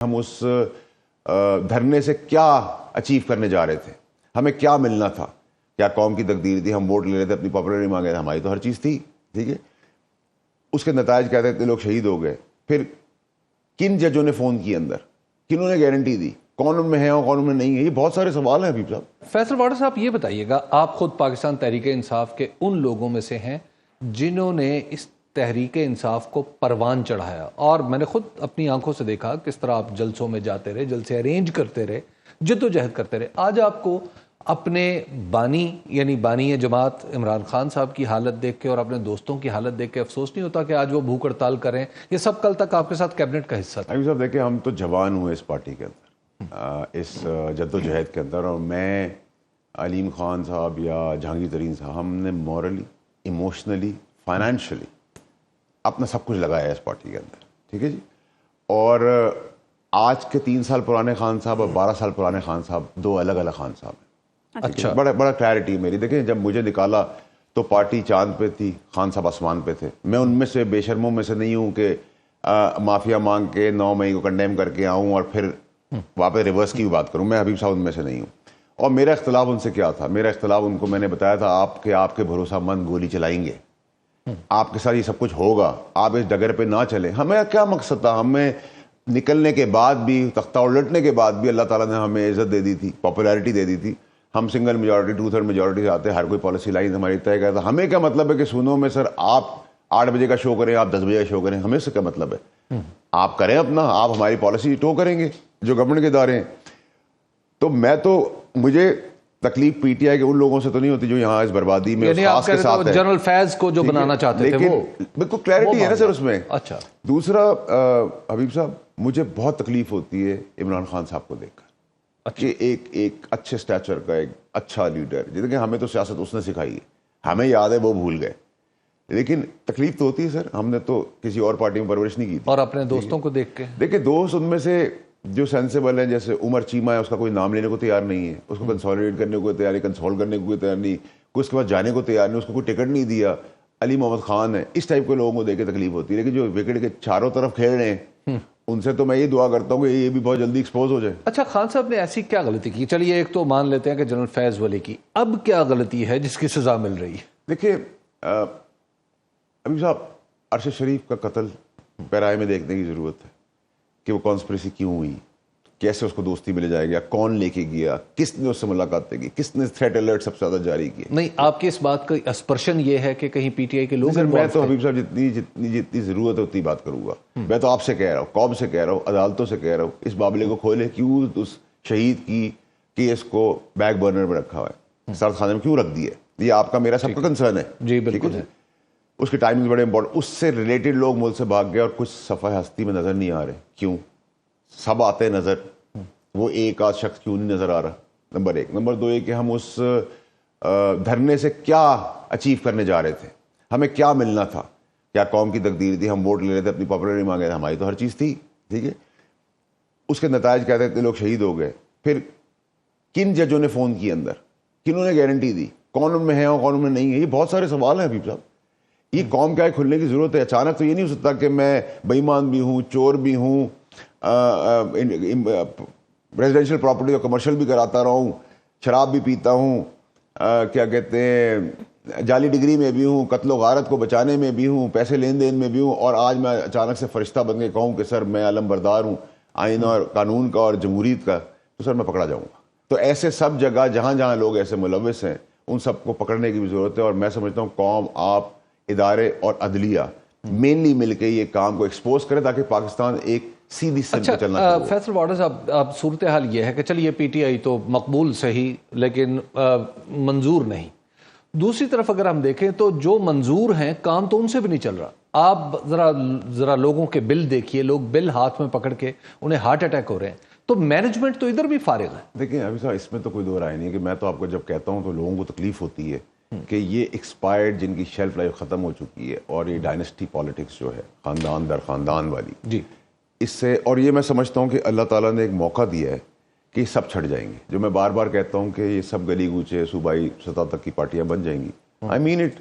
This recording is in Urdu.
ہم اس دھرنے سے کیا اچیو کرنے جا رہے تھے، ہمیں کیا ملنا تھا، کیا قوم کی تقدیر تھی، ہم ووٹ لے رہے تھے، اپنی پاپولرٹی مانگے تھے، ہماری تو ہر چیز تھی، ٹھیک ہے. اس کے نتائج کہتے ہیں اتنے لوگ شہید ہو گئے. پھر کن ججوں نے فون کیے اندر، کنہوں نے گارنٹی دی، کون ان میں ہے اور کون ان میں نہیں ہے، یہ بہت سارے سوال ہیں حبیب صاحب. فیصل واڈر صاحب یہ بتائیے گا، آپ خود پاکستان تحریک انصاف کے ان لوگوں میں سے ہیں جنہوں نے اس تحریک انصاف کو پروان چڑھایا، اور میں نے خود اپنی آنکھوں سے دیکھا کس طرح آپ جلسوں میں جاتے رہے، جلسے ارینج کرتے رہے، جد و جہد کرتے رہے. آج آپ کو اپنے بانی یعنی بانی جماعت عمران خان صاحب کی حالت دیکھ کے اور اپنے دوستوں کی حالت دیکھ کے افسوس نہیں ہوتا کہ آج وہ بھوک ہڑتال کریں؟ یہ سب کل تک آپ کے ساتھ کیبنٹ کا حصہ تھا. حبیب صاحب دیکھیں، ہم تو جوان ہوئے اس پارٹی کے اندر، اس جد و جہد کے اندر، اور میں علیم خان صاحب یا جہانگیر ترین صاحب، ہم نے مورلی، ایموشنلی، فائنینشلی اپنا سب کچھ لگایا ہے اس پارٹی کے اندر، ٹھیک ہے جی. اور آج کے 3 سال پرانے خان صاحب اور 12 سال پرانے خان صاحب دو الگ الگ خان صاحب ہیں. اچھا، بڑا کلیئرٹی ہے میری. دیکھیں، جب مجھے نکالا تو پارٹی چاند پہ تھی، خان صاحب آسمان پہ تھے. میں ان میں سے بے شرموں میں سے نہیں ہوں کہ معافیا مانگ کے 9 مئی کو کنڈیم کر کے آؤں اور پھر واپس ریورس کی بھی بات کروں. میں حبیب صاحب ان میں سے نہیں ہوں. اور میرا اختلاف ان سے کیا تھا؟ میرا اختلاف ان کو میں نے بتایا تھا، آپ کے بھروسہ مند گولی چلائیں گے، آپ کے ساتھ یہ سب کچھ ہوگا، آپ اس ڈگر پہ نہ چلیں. ہمیں کیا مقصد تھا؟ ہمیں نکلنے کے بعد بھی، تختہ الٹنے کے بعد بھی اللہ تعالیٰ نے ہمیں عزت دے دی تھی، پاپولیرٹی دے دی تھی. ہم سنگل میجورٹی 2/3 میجورٹی سے آتے، ہر کوئی پالیسی لائن ہماری طے کرتا. ہمیں کیا مطلب ہے کہ سنوں میں سر آپ 8 بجے کا شو کریں، آپ 10 بجے کا شو کریں، ہمیں سے کیا مطلب ہے؟ آپ کریں اپنا، آپ ہماری پالیسی ٹو کریں گے جو گورنمنٹ کے ادارے ہیں. تو مجھے تکلیف پی ٹی آئی کے ان لوگوں سے تو نہیں ہوتی جو یہاں اس بربادی میں یعنی آپ جنرل فیض کو جو بنانا چاہتے تھے، وہ بالکل کلیئرٹی ہے نا سر اس میں. اچھا، دوسرا حبیب صاحب، مجھے بہت تکلیف ہوتی ہے عمران خان صاحب کو دیکھ کر کہ ایک اچھے سٹیچر کا ایک اچھا لیڈر، جیسے کہ ہمیں تو سیاست اس نے سکھائی ہے، ہمیں یاد ہے وہ بھول گئے، لیکن تکلیف تو ہوتی ہے سر. ہم نے تو کسی اور پارٹی میں پرورش نہیں کی تھی. اور اپنے دوستوں کو دیکھ کے دیکھیں، دوست ان میں سے جو سینسیبل ہیں، جیسے عمر چیمہ ہے، اس کا کوئی نام لینے کو تیار نہیں ہے، اس کو کنسولیڈیٹ کرنے کو تیار نہیں، کنسول کرنے کو تیار نہیں، کوئی اس کے پاس جانے کو تیار نہیں، اس کو کوئی ٹکٹ نہیں دیا. علی محمد خان ہے، اس ٹائپ کے لوگوں کو دیکھ کے تکلیف ہوتی ہے. لیکن جو وکٹ کے چاروں طرف کھیل رہے ہیں، ان سے تو میں یہ دعا کرتا ہوں کہ یہ بھی بہت جلدی ایکسپوز ہو جائے. اچھا، خان صاحب نے ایسی کیا غلطی کی؟ چلیے ایک تو مان لیتے ہیں کہ جنرل فیض ولی کی، اب کیا غلطی ہے جس کی سزا مل رہی ہے؟ دیکھیے ابھی صاحب، ارشد شریف کا قتل پیرائے میں دیکھنے کی ضرورت ہے کہ وہ کانسپریسی کیوں ہوئی، کیسے اس کو دوستی ملے جائے گا، کون لے کے گیا، کس نے اس سے ملاقاتیں کی، کس نے تھریٹ الرٹ سب سے زیادہ جاری کیے. نہیں، آپ کی اس بات کا اسپرشن یہ ہے کہ کہیں پی ٹی آئی کے لوگ؟ میں تو حبیب صاحب جتنی ضرورت ہے اتنی بات کروں گا. میں تو آپ سے کہہ رہا ہوں، قوم سے کہہ رہا ہوں، عدالتوں سے کہہ رہا ہوں، اس معاملے کو کھولے. کیوں اس شہید کی کیس کو بیک برنر میں رکھا ہوا ہے، سرد خانے میں کیوں رکھ دیا ہے؟ یہ آپ کا میرا سب کا کنسرن ہے. جی بالکل ہے. اس کے ٹائمنگ بڑے امپورٹنٹ. اس سے ریلیٹڈ لوگ ملک سے بھاگ گئے اور کچھ صفحہ ہستی میں نظر نہیں آ رہے. کیوں؟ سب آتے نظر، وہ ایک آدھ شخص کیوں نہیں نظر آ رہا؟ نمبر 1. نمبر 2 یہ کہ ہم اس دھرنے سے کیا اچیو کرنے جا رہے تھے، ہمیں کیا ملنا تھا، کیا قوم کی تقدیر تھی، ہم ووٹ لے رہے تھے، اپنی پاپولرٹی مانگے تھے، ہماری تو ہر چیز تھی، ٹھیک ہے. اس کے نتائج کہتے ہیں اتنے لوگ شہید ہو گئے. پھر کن ججوں نے فون کیے اندر، کنہوں نے گارنٹی دی، کون ان میں ہے اور کون ان میں نہیں ہے، یہ بہت سارے سوال ہیں حبیب صاحب. یہ قوم کیا ہے، کھلنے کی ضرورت ہے. اچانک تو یہ نہیں ہو سکتا کہ میں بے ایمان بھی ہوں، چور بھی ہوں، ریزیڈینشیل پراپرٹی اور کمرشل بھی کراتا رہا ہوں، شراب بھی پیتا ہوں، کیا کہتے ہیں، جعلی ڈگری میں بھی ہوں، قتل و غارت کو بچانے میں بھی ہوں، پیسے لین دین میں بھی ہوں، اور آج میں اچانک سے فرشتہ بن کے کہوں کہ سر میں علم بردار ہوں آئین اور قانون کا اور جمہوریت کا، تو سر میں پکڑا جاؤں گا. تو ایسے سب جگہ جہاں جہاں لوگ ایسے ملوث ہیں ان سب کو پکڑنے کی بھی ضرورت ہے. اور میں سمجھتا ہوں قوم، آپ، ادارے اور عدلیہ مینلی مل کے یہ کام کو ایکسپوز کرے تاکہ پاکستان ایک سیدھی سمت پہ چلنا شروع ہو. فیصل واڈر صاحب، اب صورتحال یہ ہے کہ چلیے پی ٹی آئی تو مقبول صحیح لیکن منظور نہیں. دوسری طرف اگر ہم دیکھیں تو جو منظور ہیں کام تو ان سے بھی نہیں چل رہا. آپ ذرا لوگوں کے بل دیکھیے، لوگ بل ہاتھ میں پکڑ کے انہیں ہارٹ اٹیک ہو رہے ہیں. تو مینجمنٹ تو ادھر بھی فارغ ہے. دیکھیں ابھی صاحب، اس میں تو کوئی دو رائے نہیں ہے کہ میں تو آپ کو جب کہتا ہوں تو لوگوں کو تکلیف ہوتی ہے کہ یہ ایکسپائرڈ، جن کی شیلف لائف ختم ہو چکی ہے، اور یہ ڈائنسٹی پالیٹکس جو ہے خاندان در خاندان والی، جی اس سے، اور یہ میں سمجھتا ہوں کہ اللہ تعالیٰ نے ایک موقع دیا ہے کہ یہ سب چھٹ جائیں گے. جو میں بار بار کہتا ہوں کہ یہ سب گلی گوچے صوبائی سطح تک کی پارٹیاں بن جائیں گی. آئی مین اٹ.